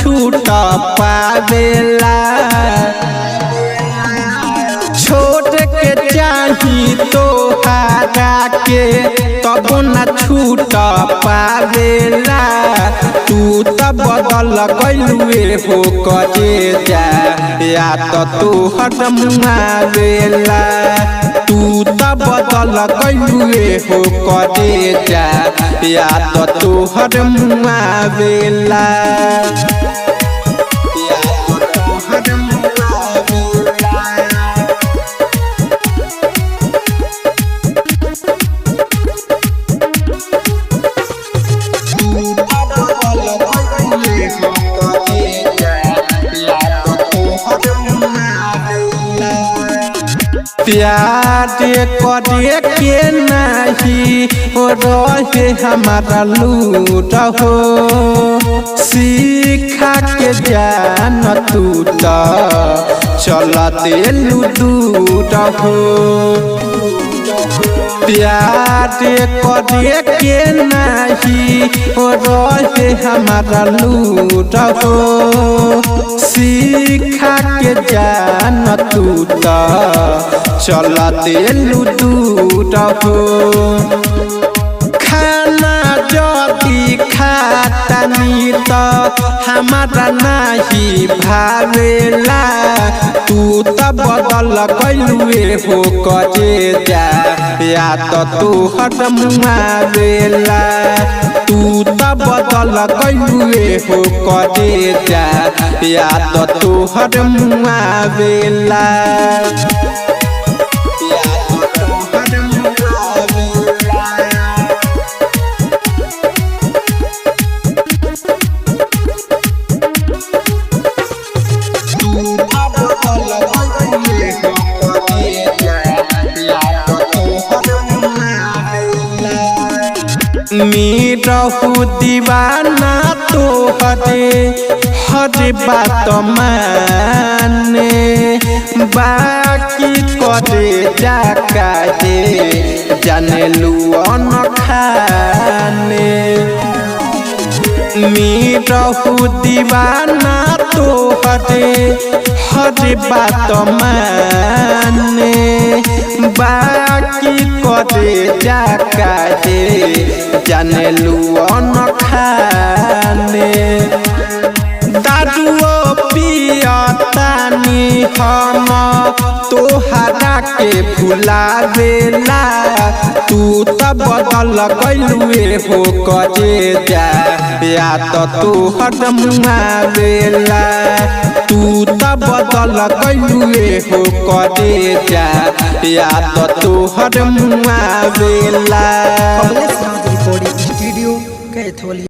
छूट पावेला। छोट के चाही तोहरा के तब न छूट पावेला। तू त बदल गइलुए हो करे जा या तो तोहर मुआवेला। तू त बदल गइलुए हो करे जा या तो तोहर मुआवेला। प्यार करे के नहीं रहे हमारा लूट हो। सीखा के जान तू तो चलते लूट हो। प्यार करे के नहीं रहे हमारा लूट हो। सीखा के जान तू तो चलते लूट हो। खाना जदी खातानी तो हमारा नहीं भावेला। तू त बदल गइलुए हो करे जा या तो तोहर मुआवेला। तू त बदल गइलुए हो करे जा या तो तोहर मुआवेला। मीरहु दीवाना तोहरे हर बात माने। बाकी करे जाका दे जाने लुअन खाने। मीरहु दीवाना तोहरे हर बात माने। बाकी करे जाका दे जाने लुअन खाने। दारुओ पियतानी हम तोहरा के भुलावेला। तू त बदल गइलुए हो करे जा या तो तोहर मुआवेला। तू त बदल गइलुए हो करे जा या तो तोहर मुआवेला। Studio Catholic.